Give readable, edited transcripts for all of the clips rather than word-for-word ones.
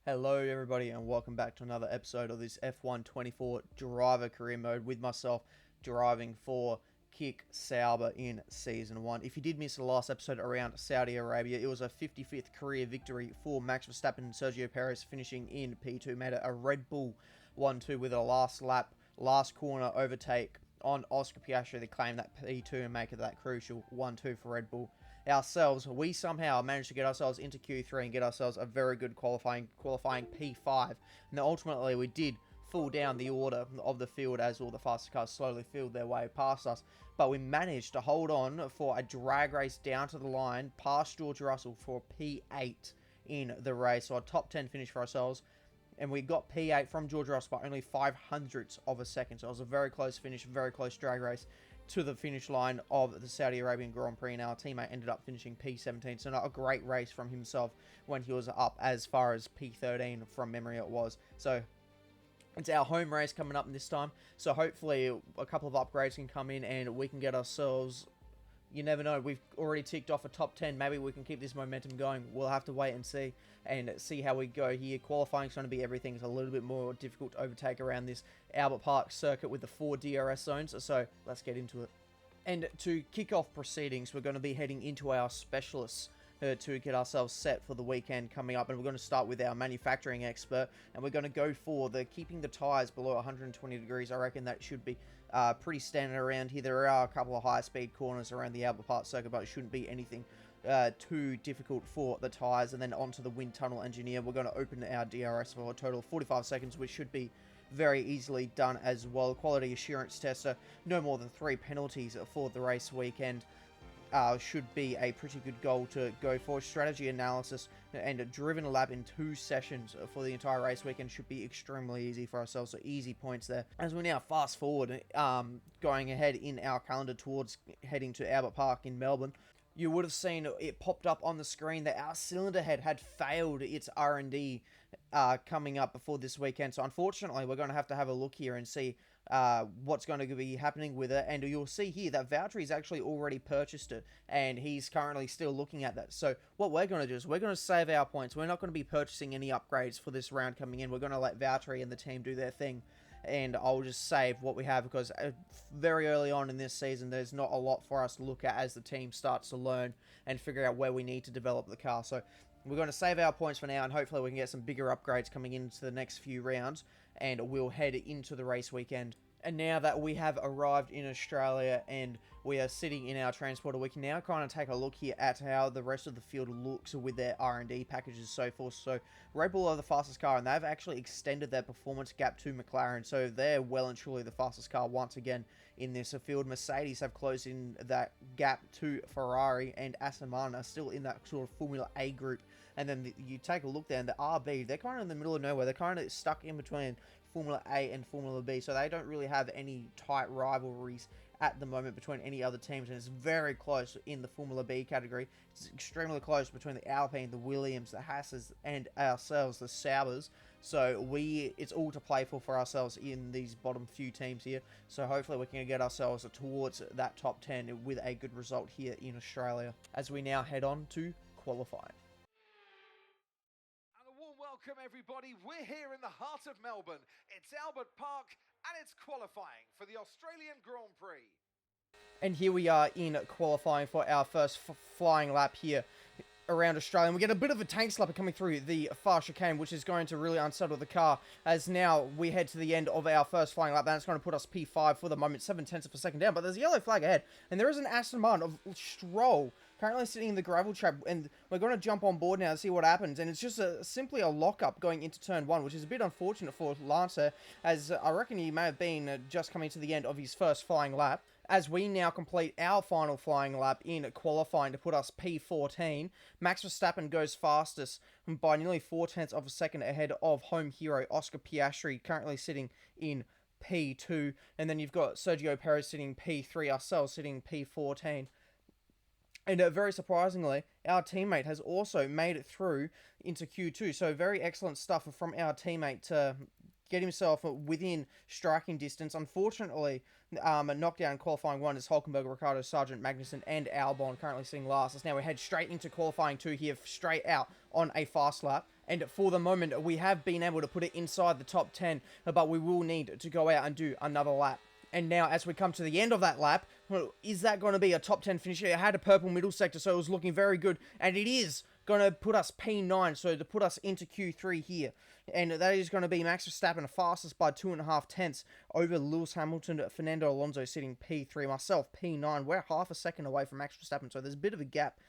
Hello everybody and welcome back to another episode of this F1 24 driver career mode with myself driving for Kick Sauber in Season 1. If you did miss the last episode around Saudi Arabia, it was a 55th career victory for Max Verstappen and Sergio Perez, finishing in P2. Made it a Red Bull 1-2 with a last lap, last corner overtake on Oscar Piastri to claim that P2 and make it that crucial 1-2 for Red Bull. Ourselves, we somehow managed to get ourselves into Q3 and get ourselves a very good qualifying P5. And then ultimately we did fall down the order of the field as all the faster cars slowly filled their way past us. But we managed to hold on for a drag race down to the line past George Russell for P8 in the race. So a top 10 finish for ourselves. And we got P8 from George Russell by only 0.05 of a second. So it was a very close finish, very close drag race to the finish line of the Saudi Arabian Grand Prix. And our teammate ended up finishing P17. So not a great race from himself when he was up as far as P13 from memory it was. So it's our home race coming up this time. So hopefully a couple of upgrades can come in and we can get ourselves... You never know. We've already ticked off a top 10. Maybe we can keep this momentum going. We'll have to wait and see how we go here. Qualifying's going to be everything. It's a little bit more difficult to overtake around this Albert Park circuit with the 4 DRS zones. So let's get into it. And to kick off proceedings, we're going to be heading into our specialists to get ourselves set for the weekend coming up. And we're going to start with our manufacturing expert, and we're going to go for the keeping the tires below 120 degrees. I reckon that should be pretty standard around here. There are a couple of high speed corners around the Albert Park circuit, but it shouldn't be anything too difficult for the tires. And then onto the wind tunnel engineer, we're going to open our DRS for a total of 45 seconds, which should be very easily done as well. Quality assurance tester, no more than 3 penalties for the race weekend. Should be a pretty good goal to go for. Strategy analysis and a driven lap in 2 sessions for the entire race weekend should be extremely easy for ourselves, so easy points there. As we now fast forward, going ahead in our calendar towards heading to Albert Park in Melbourne, you would have seen it popped up on the screen that our cylinder head had failed its R&D coming up before this weekend. So unfortunately, we're going to have a look here and see what's going to be happening with it. And you'll see here that Valtteri's actually already purchased it, and he's currently still looking at that. So what we're going to do is we're going to save our points. We're not going to be purchasing any upgrades for this round coming in. We're going to let Valtteri and the team do their thing. And I'll just save what we have because very early on in this season, there's not a lot for us to look at as the team starts to learn and figure out where we need to develop the car. So we're going to save our points for now, and hopefully we can get some bigger upgrades coming into the next few rounds, and we'll head into the race weekend. And now that we have arrived in Australia and we are sitting in our transporter, we can now kind of take a look here at how the rest of the field looks with their R&D packages and so forth. So Red Bull are the fastest car, and they've actually extended their performance gap to McLaren. So they're well and truly the fastest car once again in this field. Mercedes have closed in that gap to Ferrari, and Aston Martin are still in that sort of Formula A group. And then you take a look there, and the RB, they're kind of in the middle of nowhere. They're kind of stuck in between Formula A and Formula B, so they don't really have any tight rivalries at the moment between any other teams, and it's very close in the Formula B category. It's extremely close between the Alpine, the Williams, the Hasses, and ourselves, the Saubers. So it's all to play for ourselves in these bottom few teams here. So hopefully we can get ourselves towards that top 10 with a good result here in Australia, as we now head on to qualifying. Welcome everybody, we're here in the heart of Melbourne. It's Albert Park and it's qualifying for the Australian Grand Prix. And here we are in qualifying for our first flying lap here around Australia. And we get a bit of a tank slapper coming through the far chicane, which is going to really unsettle the car, as now we head to the end of our first flying lap. That's going to put us P5 for the moment, 7/10 of a second down. But there's a yellow flag ahead, and there is an Aston Martin of Stroll currently sitting in the gravel trap, and we're going to jump on board now to see what happens. And it's just simply a lockup going into turn 1, which is a bit unfortunate for Lancer, as I reckon he may have been just coming to the end of his first flying lap. As we now complete our final flying lap in qualifying to put us P14, Max Verstappen goes fastest by nearly 0.4 of a second ahead of home hero Oscar Piastri, currently sitting in P2. And then you've got Sergio Perez sitting P3, ourselves sitting P14. And very surprisingly, our teammate has also made it through into Q2. So very excellent stuff from our teammate to get himself within striking distance. Unfortunately, a knockdown qualifying 1 is Hulkenberg, Ricciardo, Sargent, Magnussen, and Albon currently sitting last. As now we head straight into qualifying 2 here, straight out on a fast lap. And for the moment, we have been able to put it inside the top 10, but we will need to go out and do another lap. And now, as we come to the end of that lap, well, is that going to be a top 10 finish? It had a purple middle sector, so it was looking very good. And it is going to put us P9, so to put us into Q3 here. And that is going to be Max Verstappen, fastest by 2.5 tenths over Lewis Hamilton, Fernando Alonso sitting P3, myself P9. We're half a second away from Max Verstappen, so there's a bit of a gap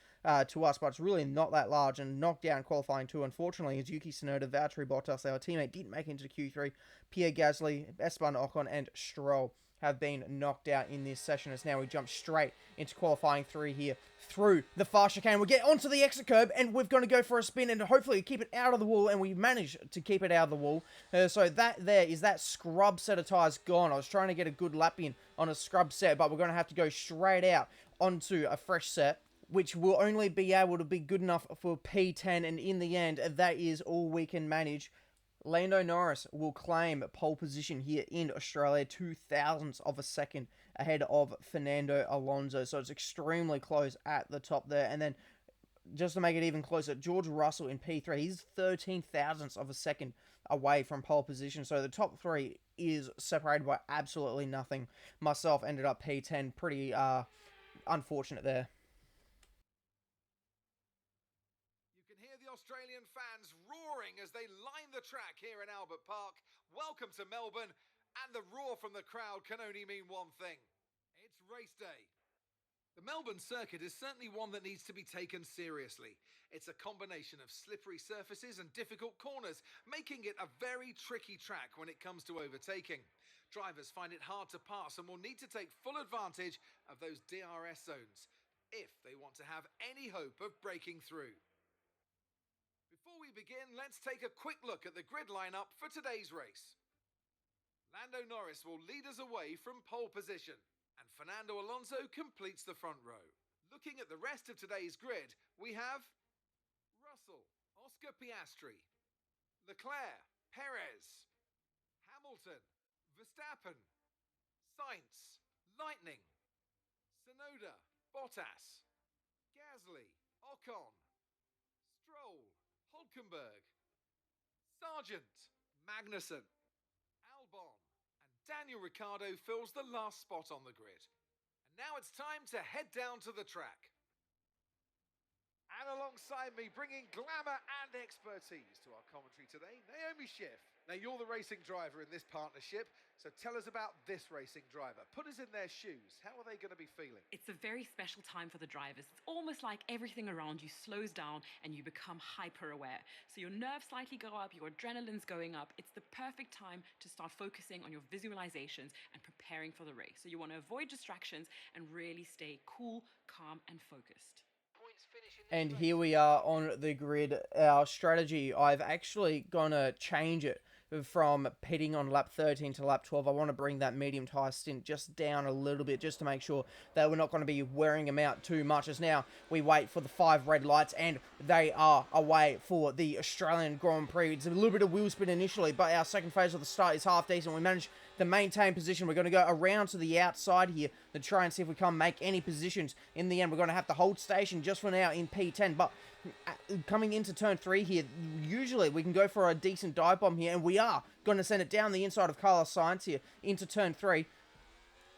to us, but it's really not that large. And knocked down qualifying 2, unfortunately, is Yuki Tsunoda, Valtteri Bottas, our teammate, didn't make it into Q3. Pierre Gasly, Esteban Ocon, and Stroll have been knocked out in this session, as now we jump straight into qualifying 3 here through the fast chicane. We get onto the exit curb and we're going to go for a spin and hopefully keep it out of the wall, and we manage to keep it out of the wall. So that there is that scrub set of tyres gone. I was trying to get a good lap in on a scrub set, but we're going to have to go straight out onto a fresh set, which will only be able to be good enough for P10, and in the end, that is all we can manage. Lando Norris will claim pole position here in Australia, 0.02 of a second ahead of Fernando Alonso. So it's extremely close at the top there. And then just to make it even closer, George Russell in P3, he's 0.13 of a second away from pole position. So the top 3 is separated by absolutely nothing. Myself ended up P10, pretty unfortunate there. Australian fans roaring as they line the track here in Albert Park. Welcome to Melbourne, and the roar from the crowd can only mean one thing. It's race day. The Melbourne circuit is certainly one that needs to be taken seriously. It's a combination of slippery surfaces and difficult corners, making it a very tricky track when it comes to overtaking. Drivers find it hard to pass and will need to take full advantage of those DRS zones if they want to have any hope of breaking through. Before we begin, let's take a quick look at the grid lineup for today's race. Lando Norris will lead us away from pole position, and Fernando Alonso completes the front row. Looking at the rest of today's grid, we have Russell, Oscar Piastri, Leclerc, Perez, Hamilton, Verstappen, Sainz, Lightning, Tsunoda, Bottas, Gasly, Ocon, Stroll, Hulkenberg, Sargent, Magnussen, Albon, and Daniel Ricciardo fills the last spot on the grid. And now it's time to head down to the track. And alongside me, bringing glamour and expertise to our commentary today, Naomi Schiff. Now, you're the racing driver in this partnership, so tell us about this racing driver. Put us in their shoes. How are they going to be feeling? It's a very special time for the drivers. It's almost like everything around you slows down and you become hyper-aware. So your nerves slightly go up, your adrenaline's going up. It's the perfect time to start focusing on your visualizations and preparing for the race. So you want to avoid distractions and really stay cool, calm, and focused. And here we are on the grid. Our strategy, I've actually gonna change it from pitting on lap 13 to lap 12. I want to bring that medium tyre stint just down a little bit, just to make sure that we're not going to be wearing them out too much, as now we wait for the 5 red lights, and they are away for the Australian Grand Prix. It's a little bit of wheel spin initially, but our second phase of the start is half decent. We managed to maintain position. We're going to go around to the outside here to try and see if we can't make any positions. In the end, we're going to have to hold station just for now in P10, but coming into turn 3 here, usually we can go for a decent dive bomb here, and we are going to send it down the inside of Carlos Sainz here into turn 3.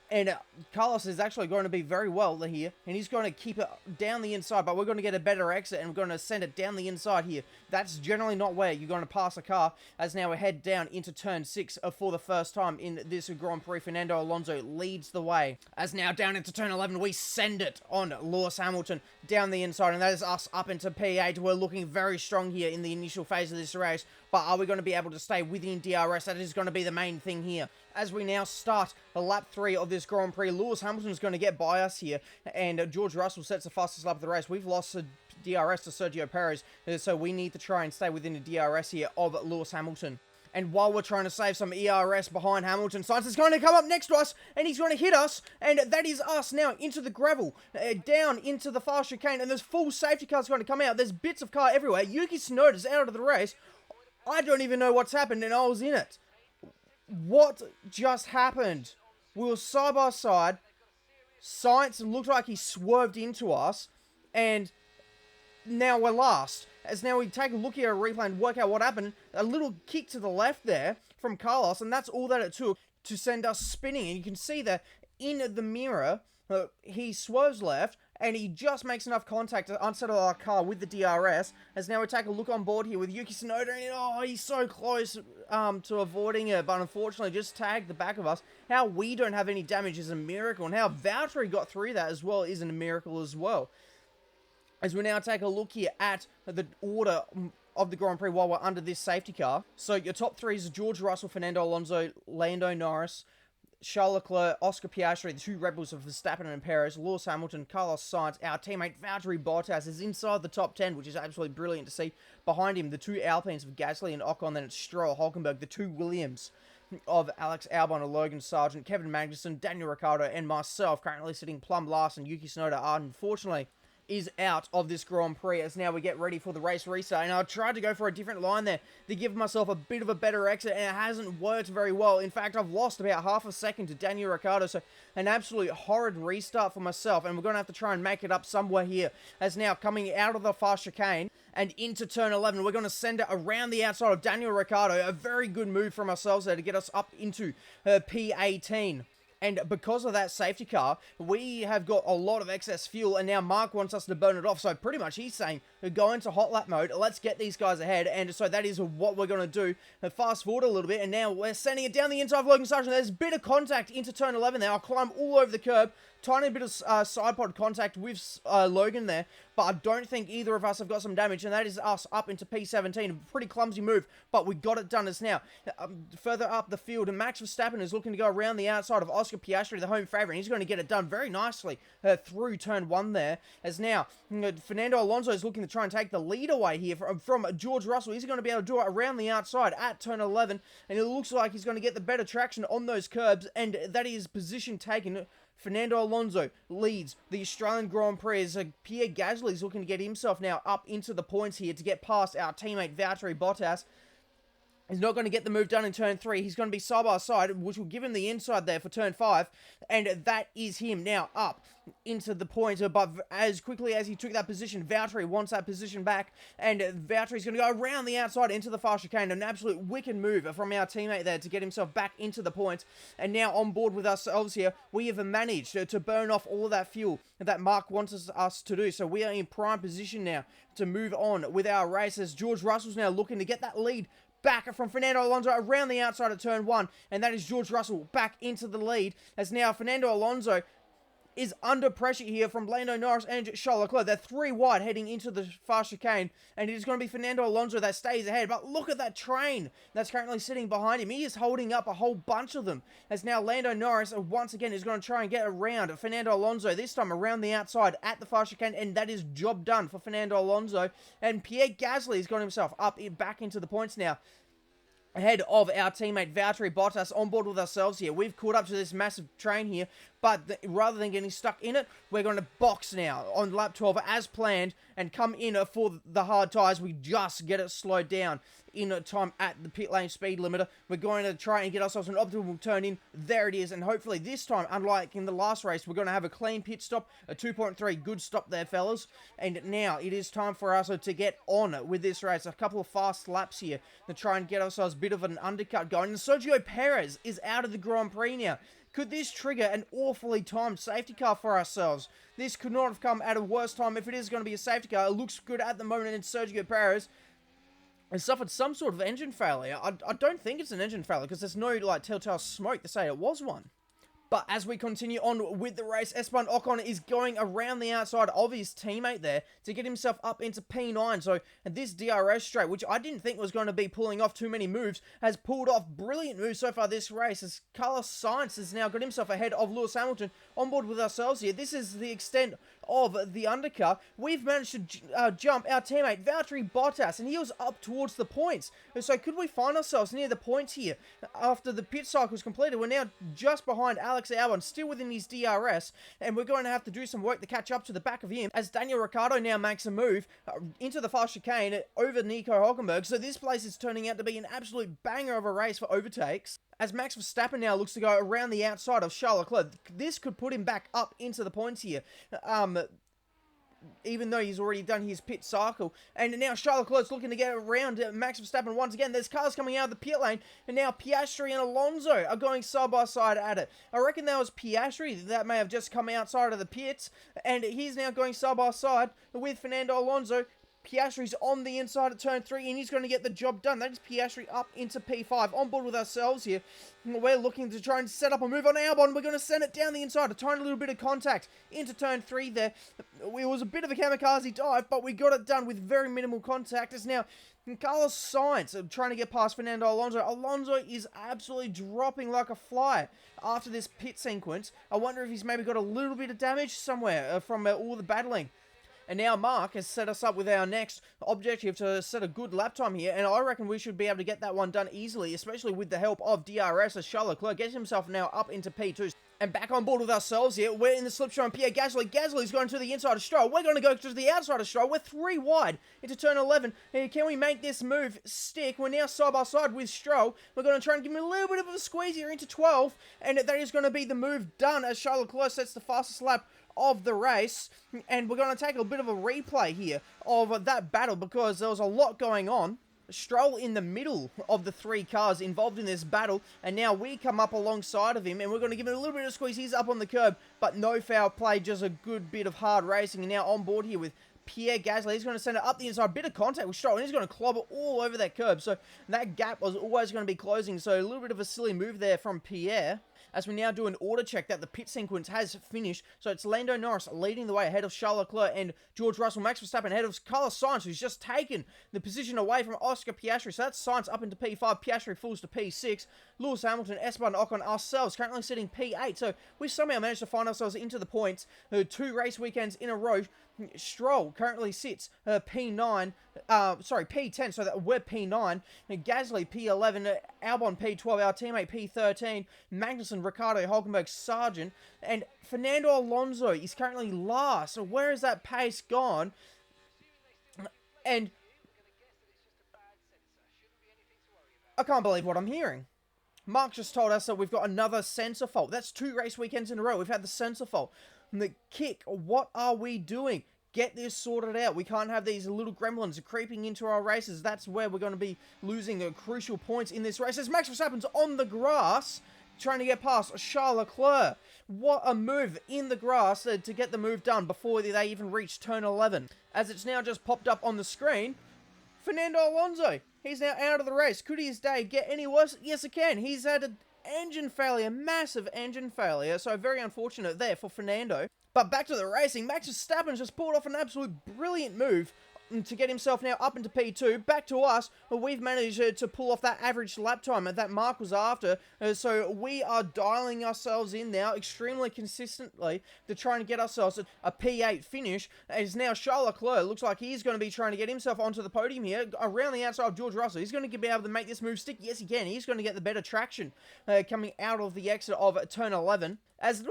And Carlos is actually going to be very well here, and he's going to keep it down the inside, but we're going to get a better exit, and we're going to send it down the inside here. That's generally not where you're going to pass a car, as now we head down into turn 6 for the first time in this Grand Prix. Fernando Alonso leads the way, as now down into turn 11, we send it on Lewis Hamilton down the inside, and that is us up into P8. We're looking very strong here in the initial phase of this race, but are we going to be able to stay within DRS? That is going to be the main thing here. As we now start the lap 3 of this Grand Prix, Lewis Hamilton is going to get by us here, and George Russell sets the fastest lap of the race. We've lost a DRS to Sergio Perez, so we need to try and stay within the DRS here of Lewis Hamilton. And while we're trying to save some ERS behind Hamilton, Sainz is going to come up next to us, and he's going to hit us, and that is us now into the gravel, down into the fast chicane, and there's full safety cars going to come out. There's bits of car everywhere. Yuki Tsunoda's out of the race. I don't even know what's happened, and I was in it. What just happened? We were side by side. Sainz looked like he swerved into us, and now we're last. As now we take a look here at a replay and work out what happened. A little kick to the left there from Carlos, and that's all that it took to send us spinning. And you can see that in the mirror, he swerves left, and he just makes enough contact to unsettle our car with the DRS. As now we take a look on board here with Yuki Tsunoda, and oh, he's so close to avoiding it, but unfortunately just tagged the back of us. How we don't have any damage is a miracle, and how Valtteri got through that as well is a miracle as well. As we now take a look here at the order of the Grand Prix while we're under this safety car. So your top three is George Russell, Fernando Alonso, Lando Norris, Charles Leclerc, Oscar Piastri, the two Red Bulls of Verstappen and Perez, Lewis Hamilton, Carlos Sainz. Our teammate Valtteri Bottas is inside the top 10, which is absolutely brilliant to see. Behind him, the two Alpines of Gasly and Ocon, then it's Stroll, Hulkenberg, the two Williams of Alex Albon and Logan Sargent, Kevin Magnussen, Daniel Ricciardo, and myself, currently sitting plumb last, and Yuki Tsunoda unfortunately is out of this Grand Prix as now we get ready for the race restart. And I tried to go for a different line there to give myself a bit of a better exit, and it hasn't worked very well. In fact, I've lost about half a second to Daniel Ricciardo, so an absolute horrid restart for myself, and we're going to have to try and make it up somewhere here. As now coming out of the fast chicane and into turn 11, we're going to send it around the outside of Daniel Ricciardo. A very good move from ourselves there to get us up into P18. And because of that safety car, we have got a lot of excess fuel, and now Mark wants us to burn it off. So pretty much he's saying, go into hot lap mode, let's get these guys ahead. And so that is what we're going to do. Fast forward a little bit, and now we're sending it down the inside of Logan Sargent. There's a bit of contact into turn 11 there. I'll climb all over the curb. Tiny bit of side pod contact with Logan there, but I don't think either of us have got some damage, and that is us up into P17. A pretty clumsy move, but we got it done as now. Further up the field, and Max Verstappen is looking to go around the outside of Oscar Piastri, the home favourite, and he's going to get it done very nicely through turn 1 there. As now, Fernando Alonso is looking to try and take the lead away here from George Russell. He's going to be able to do it around the outside at turn 11, and it looks like he's going to get the better traction on those curbs, and that is position taken. Fernando Alonso leads the Australian Grand Prix as Pierre Gasly is looking to get himself now up into the points here to get past our teammate Valtteri Bottas. He's not going to get the move done in turn 3. He's going to be side by side, which will give him the inside there for turn 5. And that is him now up into the points. But as quickly as he took that position, Valtteri wants that position back. And Valtteri's going to go around the outside into the fast chicane. An absolute wicked move from our teammate there to get himself back into the points. And now on board with ourselves here, we have managed to burn off all of that fuel that Mark wants us to do. So we are in prime position now to move on with our race as George Russell's now looking to get that lead back from Fernando Alonso around the outside of turn 1, and that is George Russell back into the lead, as now Fernando Alonso is under pressure here from Lando Norris and Charles Leclerc. They're 3 wide heading into the fast chicane, and it is going to be Fernando Alonso that stays ahead. But look at that train that's currently sitting behind him. He is holding up a whole bunch of them, as now Lando Norris once again is going to try and get around Fernando Alonso, this time around the outside at the fast chicane, and that is job done for Fernando Alonso. And Pierre Gasly has got himself up back into the points now, ahead of our teammate Valtteri Bottas on board with ourselves here. We've caught up to this massive train here, but rather than getting stuck in it, we're going to box now on lap 12 as planned and come in for the hard tyres. We just get it slowed down in time at the pit lane speed limiter. We're going to try and get ourselves an optimal turn in. There it is, and hopefully this time, unlike in the last race, we're going to have a clean pit stop, a 2.3, good stop there, fellas. And now it is time for us to get on with this race. A couple of fast laps here to try and get ourselves a bit of an undercut going. And Sergio Perez is out of the Grand Prix now. Could this trigger an awfully timed safety car for ourselves? This could not have come at a worse time if it is going to be a safety car. It looks good at the moment, and Sergio Perez has suffered some sort of engine failure. I don't think it's an engine failure because there's no like telltale smoke to say it was one. But as we continue on with the race, SPUN Ocon is going around the outside of his teammate there to get himself up into P9. So this DRS straight, which I didn't think was going to be pulling off too many moves, has pulled off brilliant moves so far this race, as Carlos Sainz has now got himself ahead of Lewis Hamilton on board with ourselves here. This is the extent of the undercut. We've managed to jump our teammate Valtteri Bottas, and he was up towards the points. So could we find ourselves near the points here after the pit cycle is completed? We're now just behind Alex Albon, still within his DRS, and we're going to have to do some work to catch up to the back of him, as Daniel Ricciardo now makes a move into the fast chicane over Nico Hulkenberg. So this place is turning out to be an absolute banger of a race for overtakes, as Max Verstappen now looks to go around the outside of Charles Leclerc. This could put him back up into the points here. even though he's already done his pit cycle. And now Charles Leclerc's looking to get around Max Verstappen once again. There's cars coming out of the pit lane, and now Piastri and Alonso are going side by side at it. I reckon that was Piastri that may have just come outside of the pits, and he's now going side by side with Fernando Alonso. Piastri's on the inside at turn 3, and he's going to get the job done. That is Piastri up into P5. On board with ourselves here. We're looking to try and set up a move on Albon. We're going to send it down the inside. A tiny little bit of contact into turn 3 there. It was a bit of a kamikaze dive, but we got it done with very minimal contact. As now Carlos Sainz trying to get past Fernando Alonso. Alonso is absolutely dropping like a fly after this pit sequence. I wonder if he's maybe got a little bit of damage somewhere from all the battling. And now Mark has set us up with our next objective to set a good lap time here, and I reckon we should be able to get that one done easily, especially with the help of DRS, as Charles Leclerc gets himself now up into P2. And back on board with ourselves here, we're in the slipstream on Pierre Gasly. Gasly's going to the inside of Stroll. We're going to go to the outside of Stroll. We're 3 wide into turn 11. And can we make this move stick? We're now side by side with Stroll. We're going to try and give him a little bit of a squeeze here into 12. And that is going to be the move done as Charles Leclerc sets the fastest lap of the race. And we're going to take a bit of a replay here of that battle because there was a lot going on. Stroll in the middle of the 3 cars involved in this battle, and now we come up alongside of him, and we're going to give him a little bit of squeeze. He's up on the curb, but no foul play, just a good bit of hard racing. And now on board here with Pierre Gasly. He's going to send it up the inside, bit of contact with Stroll, and he's going to clobber all over that curb. So that gap was always going to be closing, so a little bit of a silly move there from Pierre. As we now do an order check that the pit sequence has finished. So it's Lando Norris leading the way ahead of Charles Leclerc and George Russell. Max Verstappen ahead of Carlos Sainz, who's just taken the position away from Oscar Piastri. So that's Sainz up into P5, Piastri falls to P6. Lewis Hamilton, Esteban Ocon, ourselves currently sitting P8. So we somehow managed to find ourselves into the points. 2 race weekends in a row. Stroll currently sits P10, so that we're P9. Gasly P11, Albon P12, our teammate P13, Magnussen, Ricciardo, Hulkenberg, Sargent, and Fernando Alonso is currently last. So where has that pace gone? And I can't believe what I'm hearing. Mark just told us that we've got another sensor fault. That's 2 race weekends in a row. We've had the sensor fault. The kick, what are we doing? Get this sorted out. We can't have these little gremlins creeping into our races. That's where we're going to be losing crucial points in this race. As Max Verstappen's on the grass, trying to get past Charles Leclerc. What a move in the grass to get the move done before they even reach turn 11. As it's now just popped up on the screen, Fernando Alonso, he's now out of the race. Could his day get any worse? Yes, it can. He's had an engine failure, massive engine failure, so very unfortunate there for Fernando. But back to the racing, Max Verstappen just pulled off an absolute brilliant move to get himself now up into P2. Back to us, we've managed to pull off that average lap time that Mark was after. So we are dialing ourselves in now extremely consistently to try and get ourselves a P8 finish. As now Charles Leclerc looks like he's going to be trying to get himself onto the podium here around the outside of George Russell. He's going to be able to make this move stick. Yes, he can. He's going to get the better traction coming out of the exit of turn 11. As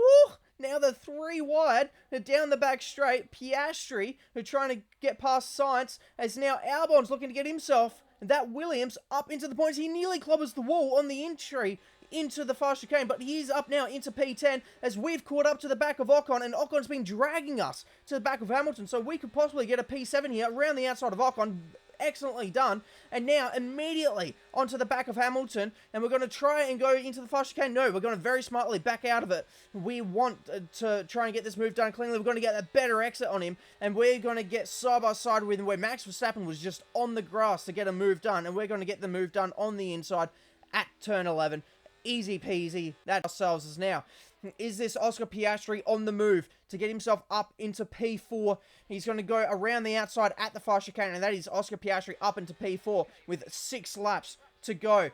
now the 3 wide, down the back straight, Piastri, trying to get past Sainz, as now Albon's looking to get himself, that Williams, up into the points. He nearly clobbers the wall on the entry into the fast chicane, but he's up now into P10, as we've caught up to the back of Ocon, and Ocon's been dragging us to the back of Hamilton, so we could possibly get a P7 here, around the outside of Ocon. Excellently done. And now immediately onto the back of Hamilton, and we're going to try and go into the fast chicane. No, we're going to very smartly back out of it. We want to try and get this move done cleanly. We're going to get a better exit on him, and we're going to get side by side with him, where Max Verstappen was just on the grass to get a move done, and we're going to get the move done on the inside at turn 11. Easy peasy. That ourselves is now. Is this Oscar Piastri on the move to get himself up into P4? He's going to go around the outside at the fast chicane, and that is Oscar Piastri up into P4 with 6 laps to go.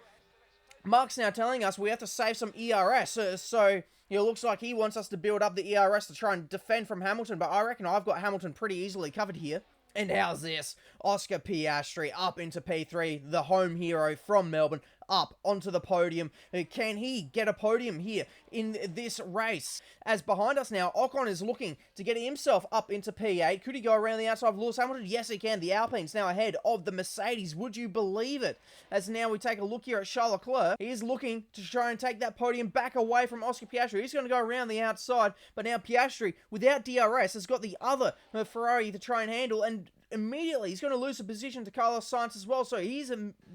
Mark's now telling us we have to save some ERS, so it looks like he wants us to build up the ERS to try and defend from Hamilton, but I reckon I've got Hamilton pretty easily covered here. And how's this? Oscar Piastri up into P3, the home hero from Melbourne, up onto the podium. Can he get a podium here in this race? As behind us now, Ocon is looking to get himself up into P8. Could he go around the outside of Lewis Hamilton? Yes, he can. The Alpine's now ahead of the Mercedes. Would you believe it? As now we take a look here at Charles Leclerc. He is looking to try and take that podium back away from Oscar Piastri. He's going to go around the outside, but now Piastri, without DRS, has got the other Ferrari to try and handle, and immediately he's going to lose a position to Carlos Sainz as well. So he's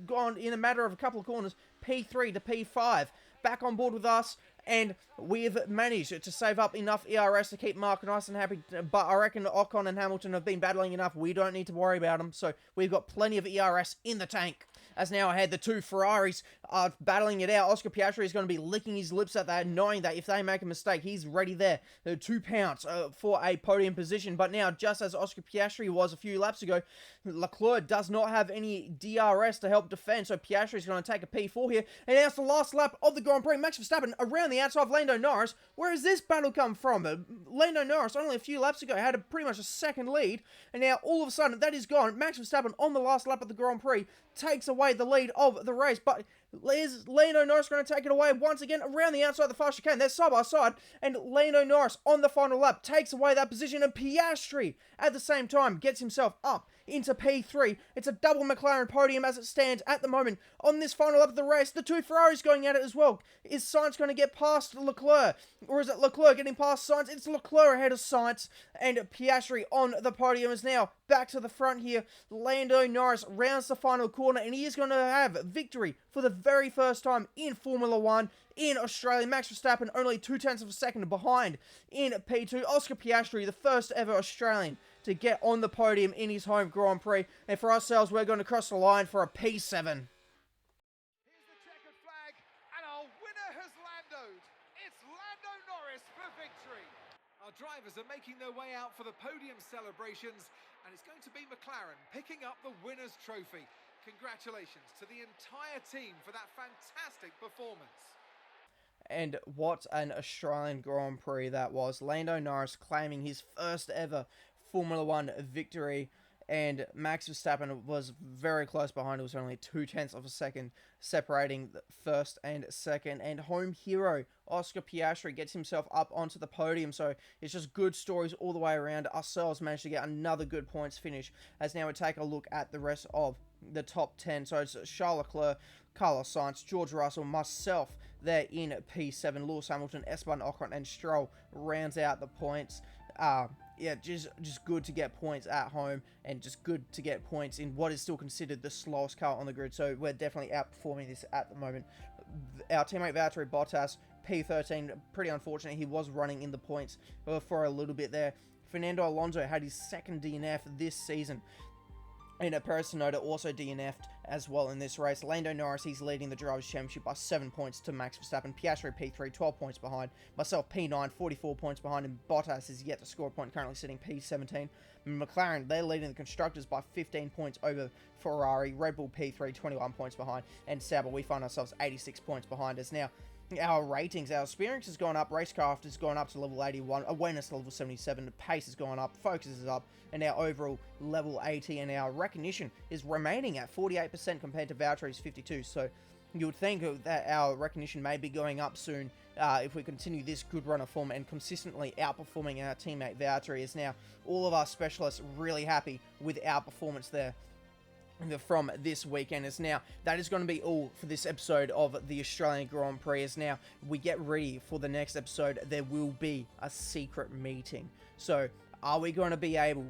gone in a matter of a couple of corners, P3 to P5, back on board with us. And we've managed to save up enough ERS to keep Mark nice and happy. But I reckon Ocon and Hamilton have been battling enough. We don't need to worry about them. So we've got plenty of ERS in the tank. As now ahead, the two Ferraris are battling it out. Oscar Piastri is going to be licking his lips at that, knowing that if they make a mistake, he's ready there to pounce for a podium position. But now, just as Oscar Piastri was a few laps ago, Leclerc does not have any DRS to help defend, so Piastri is going to take a P4 here. And now it's the last lap of the Grand Prix. Max Verstappen around the outside of Lando Norris. Where has this battle come from? Lando Norris, only a few laps ago, had pretty much a second lead, and now all of a sudden, that is gone. Max Verstappen on the last lap of the Grand Prix takes away the lead of the race, but is Lando Norris going to take it away once again around the outside of the fast chicane? They're side by side, and Lando Norris on the final lap takes away that position, and Piastri at the same time gets himself up into P3. It's a double McLaren podium as it stands at the moment. On this final lap of the race, the two Ferraris going at it as well. Is Sainz going to get past Leclerc? Or is it Leclerc getting past Sainz? It's Leclerc ahead of Sainz, and Piastri on the podium is now back to the front here. Lando Norris rounds the final corner, and he is going to have victory for the very first time in Formula 1 in Australia. Max Verstappen only 0.2 of a second behind in P2. Oscar Piastri, the first ever Australian to get on the podium in his home Grand Prix. And for ourselves, we're going to cross the line for a P7. Here's the checkered flag, and our winner has landed. It's Lando Norris for victory. Our drivers are making their way out for the podium celebrations, and it's going to be McLaren picking up the winner's trophy. Congratulations to the entire team for that fantastic performance. And what an Australian Grand Prix that was. Lando Norris claiming his first ever Formula 1 victory, and Max Verstappen was very close behind. It was only 0.2 of a second separating the first and second, and home hero Oscar Piastri gets himself up onto the podium. So it's just good stories all the way around. Ourselves managed to get another good points finish, as now we take a look at the rest of the top 10. So it's Charles Leclerc, Carlos Sainz, George Russell, myself there in P7, Lewis Hamilton, SPUN, Ocon, and Stroll rounds out the points. Yeah, just good to get points at home, and just good to get points in what is still considered the slowest car on the grid. So we're definitely outperforming this at the moment. Our teammate Valtteri Bottas, P13, pretty unfortunate. He was running in the points for a little bit there. Fernando Alonso had his second DNF this season, and Perez Tsunoda also DNF'd as well in this race. Lando Norris, he's leading the Drivers' Championship by 7 points to Max Verstappen. Piastri P3, 12 points behind. Myself P9, 44 points behind. And Bottas is yet to score a point, currently sitting P17. McLaren, they're leading the Constructors by 15 points over Ferrari. Red Bull P3, 21 points behind. And Sauber, we find ourselves 86 points behind us now. Our ratings, our experience has gone up, racecraft has gone up to level 81, awareness to level 77, the pace has gone up, focus is up, and our overall level 80, and our recognition is remaining at 48% compared to Valtteri's 52%. So you would think that our recognition may be going up soon if we continue this good run of form and consistently outperforming our teammate Valtteri. Is now all of our specialists really happy with our performance there from this weekend. Is now that is going to be all for this episode of the Australian Grand Prix. Is now we get ready for the next episode. There will be a secret meeting. So are we going to be able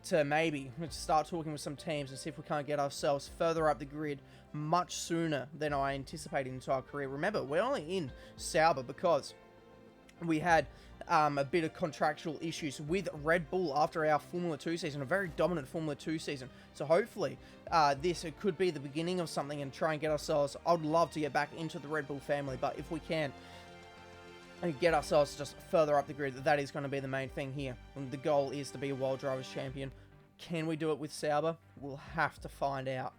to maybe start talking with some teams and see if we can't get ourselves further up the grid much sooner than I anticipated into our career? Remember, we're only in Sauber because we had a bit of contractual issues with Red Bull after our Formula 2 season, a very dominant Formula 2 season. So hopefully this could be the beginning of something and try and get ourselves, I'd love to get back into the Red Bull family, but if we can and get ourselves just further up the grid, that is going to be the main thing here. And the goal is to be a World Drivers' Champion. Can we do it with Sauber? We'll have to find out.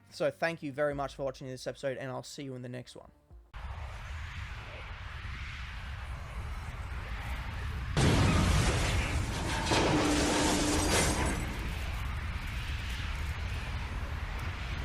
So thank you very much for watching this episode, and I'll see you in the next one.